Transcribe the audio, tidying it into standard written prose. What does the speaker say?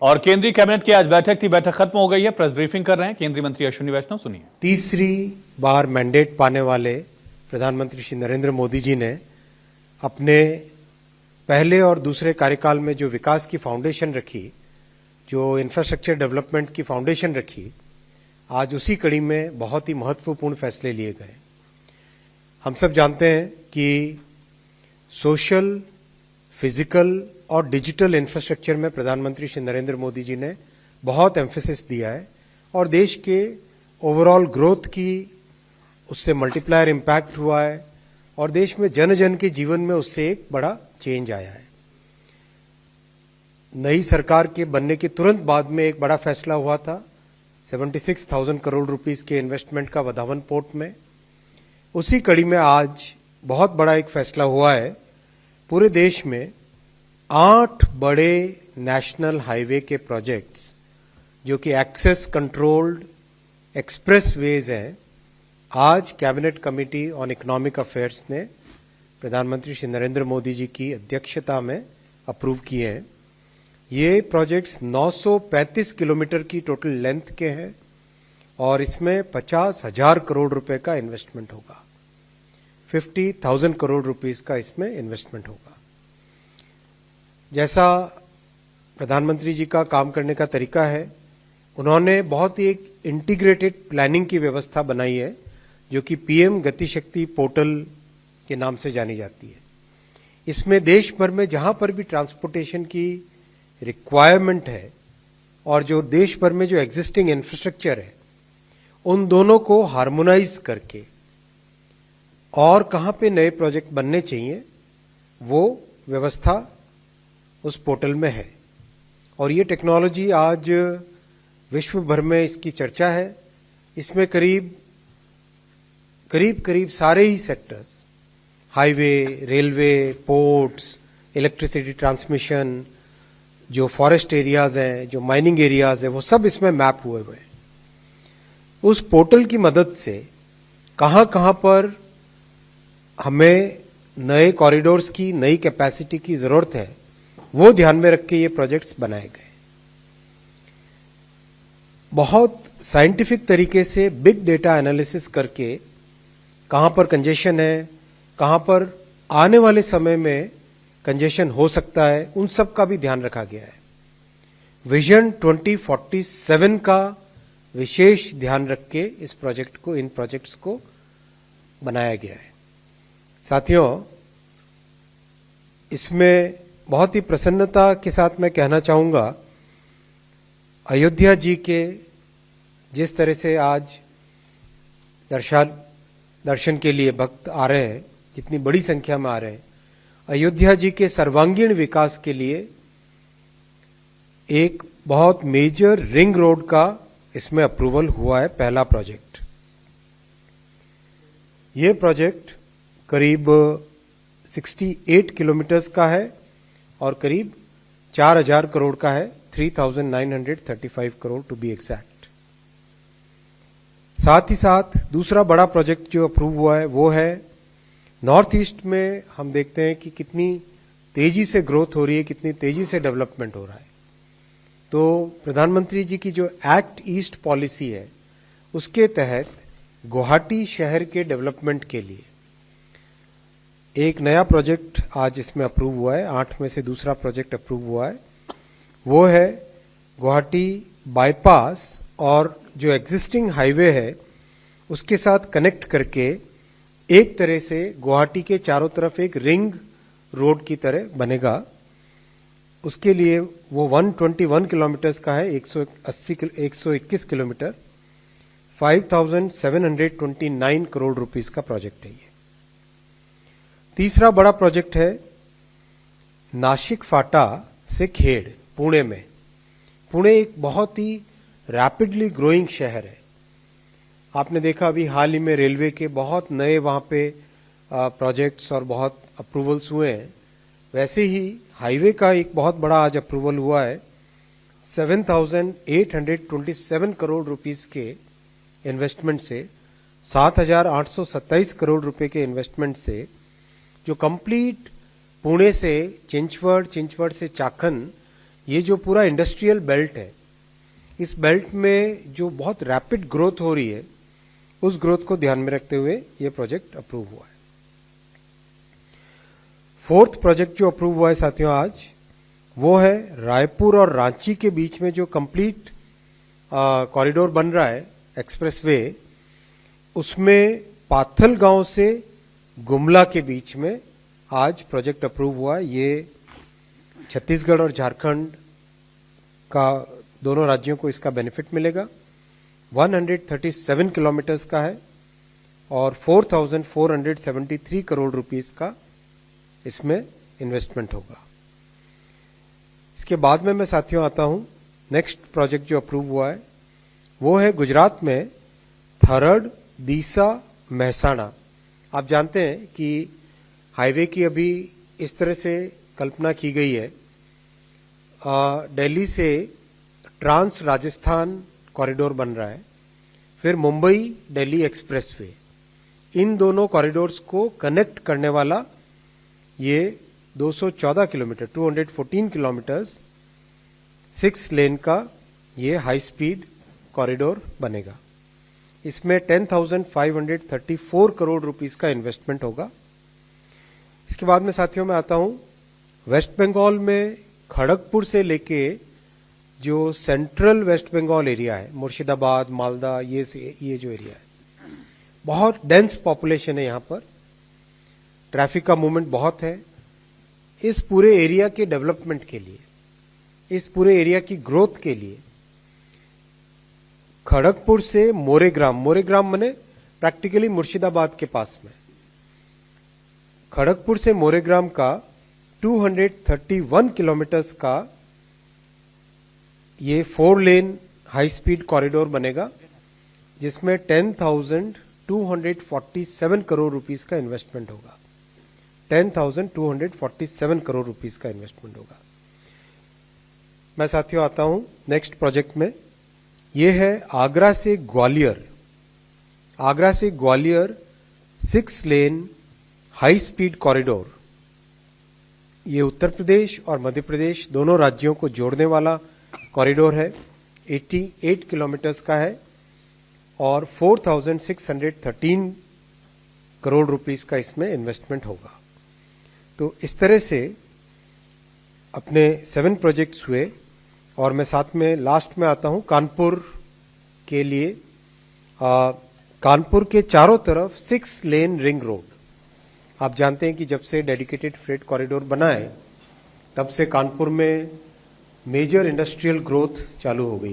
और केंद्रीय कैबिनेट की आज बैठक थी, बैठक खत्म हो गई है। प्रेस ब्रीफिंग कर रहे हैं केंद्रीय मंत्री अश्विनी वैष्णव, सुनिए। तीसरी बार मैंडेट पाने वाले प्रधानमंत्री श्री नरेंद्र मोदी जी ने अपने पहले और दूसरे कार्यकाल में जो विकास की फाउंडेशन रखी, जो इंफ्रास्ट्रक्चर डेवलपमेंट की फाउंडेशन रखी, आज उसी कड़ी में बहुत ही महत्वपूर्ण फैसले लिए गए। हम सब जानते हैं कि सोशल, फिजिकल और डिजिटल इंफ्रास्ट्रक्चर में प्रधानमंत्री श्री नरेंद्र मोदी जी ने बहुत एम्फेसिस दिया है और देश के ओवरऑल ग्रोथ की उससे मल्टीप्लायर इम्पैक्ट हुआ है और देश में जन जन के जीवन में उससे एक बड़ा चेंज आया है। नई सरकार के बनने के तुरंत बाद में एक बड़ा फैसला हुआ था 76,000 करोड़ रुपीस के इन्वेस्टमेंट का वधावन पोर्ट में। उसी कड़ी में आज बहुत बड़ा एक फैसला हुआ है, पूरे देश में 8 बड़े नेशनल हाईवे के प्रोजेक्ट्स जो कि एक्सेस कंट्रोल्ड एक्सप्रेस वेज हैं, आज cabinet committee on economic affairs ने प्रधानमंत्री श्री नरेंद्र मोदी जी की अध्यक्षता में अप्रूव किए हैं। ये प्रोजेक्ट्स 935 किलोमीटर की टोटल लेंथ के हैं और इसमें 50,000 करोड़ रुपए का इन्वेस्टमेंट होगा। 50,000 करोड़ रुपीस का इसमें इन्वेस्टमेंट होगा। जैसा प्रधानमंत्री जी का काम करने का तरीका है, उन्होंने बहुत ही एक इंटीग्रेटेड प्लानिंग की व्यवस्था बनाई है जो कि पीएम गति शक्ति पोर्टल के नाम से जानी जाती है। इसमें देश भर में जहां पर भी ट्रांसपोर्टेशन की रिक्वायरमेंट है और जो देश भर में जो एग्जिस्टिंग इंफ्रास्ट्रक्चर है, उन दोनों को हार्मोनाइज करके और कहां पे नए प्रोजेक्ट बनने चाहिए वो व्यवस्था उस पोर्टल में है। और ये टेक्नोलॉजी आज विश्व भर में इसकी चर्चा है। इसमें करीब सारे ही sectors, highway, railway, ports, electricity transmission, जो फॉरेस्ट एरियाज हैं, जो माइनिंग एरियाज हैं, वो सब इसमें मैप हुए हुए हैं। उस पोर्टल की मदद से कहां कहां पर हमें नए कॉरिडोर्स की, नई कैपेसिटी की जरूरत है, वो ध्यान में रख के ये प्रोजेक्ट्स बनाए गए। बहुत साइंटिफिक तरीके से बिग डेटा एनालिसिस करके कहां पर कंजेशन है, कहां पर आने वाले समय में कंजेशन हो सकता है, उन सब का भी ध्यान रखा गया है। विजन 2047 का विशेष ध्यान रख के इन प्रोजेक्ट्स को बनाया गया है। साथियों, इसमें बहुत ही प्रसन्नता के साथ मैं कहना चाहूंगा, अयोध्या जी के जिस तरह से आज दर्शन के लिए भक्त आ रहे हैं, जितनी बड़ी संख्या में आ रहे हैं, अयोध्या जी के सर्वांगीण विकास के लिए एक बहुत मेजर रिंग रोड का इसमें अप्रूवल हुआ है, पहला प्रोजेक्ट। ये प्रोजेक्ट करीब 68 किलोमीटर्स का है और करीब 4,000 करोड़ का है, 3,935 करोड़ टू बी एग्जैक्ट। साथ ही साथ दूसरा बड़ा प्रोजेक्ट जो अप्रूव हुआ है वो है नॉर्थ ईस्ट में। हम देखते हैं कि कितनी तेजी से ग्रोथ हो रही है, कितनी तेजी से डेवलपमेंट हो रहा है। तो प्रधानमंत्री जी की जो एक्ट ईस्ट पॉलिसी है, उसके तहत गुवाहाटी शहर के डेवलपमेंट के लिए एक नया प्रोजेक्ट आज इसमें अप्रूव हुआ है। 8 में से दूसरा प्रोजेक्ट अप्रूव हुआ है, वो है गुवाहाटी बाईपास और जो एग्जिस्टिंग हाईवे है उसके साथ कनेक्ट करके एक तरह से गुवाहाटी के चारों तरफ एक रिंग रोड की तरह बनेगा। उसके लिए वो 121 किलोमीटर्स का है, 121 किलोमीटर, 5,729 करोड़ रुपीस का प्रोजेक्ट है ये। तीसरा बड़ा प्रोजेक्ट है नासिक फाटा से खेड़, पुणे में। पुणे एक बहुत ही रैपिडली ग्रोइंग शहर है। आपने देखा अभी हाल ही में रेलवे के बहुत नए वहां पे प्रोजेक्ट्स और बहुत अप्रूवल्स हुए हैं। वैसे ही हाईवे का एक बहुत बड़ा आज अप्रूवल हुआ है, 7,827 करोड़ रुपीस के इन्वेस्टमेंट से, 7,827 करोड़ रुपए के इन्वेस्टमेंट से, जो कंप्लीट पुणे से चिंचवड, चिंचवड से चाखन, ये जो पूरा इंडस्ट्रियल बेल्ट है, इस बेल्ट में जो बहुत रैपिड ग्रोथ हो रही है, उस ग्रोथ को ध्यान में रखते हुए ये प्रोजेक्ट अप्रूव हुआ है। फोर्थ प्रोजेक्ट जो अप्रूव हुआ है साथियों आज, वो है रायपुर और रांची के बीच में जो कंप्लीट कॉरिडोर बन रहा है एक्सप्रेसवे, उसमें पाथल गांव से गुमला के बीच में आज प्रोजेक्ट अप्रूव हुआ है। ये छत्तीसगढ़ और झारखंड का दोनों राज्यों को इसका बेनिफिट मिलेगा। 137 किलोमीटर्स का है और 4,473 करोड़ रुपीस का इसमें इन्वेस्टमेंट होगा। इसके बाद में मैं साथियों आता हूं, नेक्स्ट प्रोजेक्ट जो अप्रूव हुआ है वो है गुजरात में थरड दीसा महसाणा। आप जानते हैं कि हाईवे की अभी इस तरह से कल्पना की गई है, दिल्ली से ट्रांस राजस्थान कॉरिडोर बन रहा है, फिर मुंबई दिल्ली एक्सप्रेसवे, इन दोनों कॉरिडोर्स को कनेक्ट करने वाला ये 214 किलोमीटर 214 किलोमीटर्स 6 लेन का ये हाई स्पीड कॉरिडोर बनेगा। इसमें 10,534 करोड़ रुपीस का इन्वेस्टमेंट होगा। इसके बाद में साथियों में आता हूं, वेस्ट बंगाल में खड़गपुर से लेके जो सेंट्रल वेस्ट बंगाल एरिया है, मुर्शिदाबाद, मालदा, ये जो एरिया है, बहुत डेंस पॉपुलेशन है, यहां पर ट्रैफिक का मूवमेंट बहुत है। इस पूरे एरिया के डेवलपमेंट के लिए, इस पूरे एरिया की ग्रोथ के लिए खड़गपुर से मोरेग्राम, मोरेग्राम माने प्रैक्टिकली मुर्शिदाबाद के पास में, खड़गपुर से मोरेग्राम का 231 किलोमीटर्स का ये 4 लेन हाई स्पीड कॉरिडोर बनेगा, जिसमें 10,247 करोड़ रुपीस का इन्वेस्टमेंट होगा। 10,247 करोड़ रुपीस का इन्वेस्टमेंट होगा। मैं साथियों आता हूं नेक्स्ट प्रोजेक्ट में, यह है आगरा से ग्वालियर। आगरा से ग्वालियर 6 लेन हाई स्पीड कॉरिडोर, ये उत्तर प्रदेश और मध्य प्रदेश दोनों राज्यों को जोड़ने वाला कॉरिडोर है। 88 किलोमीटर्स का है और 4,613 करोड़ रुपीस का इसमें इन्वेस्टमेंट होगा। तो इस तरह से अपने 7 प्रोजेक्ट्स हुए और मैं साथ में लास्ट में आता हूं कानपुर के लिए। कानपुर के चारों तरफ 6 लेन रिंग रोड। आप जानते हैं कि जब से डेडिकेटेड फ्रेट कॉरिडोर बना है, तब से कानपुर में मेजर इंडस्ट्रियल ग्रोथ चालू हो गई।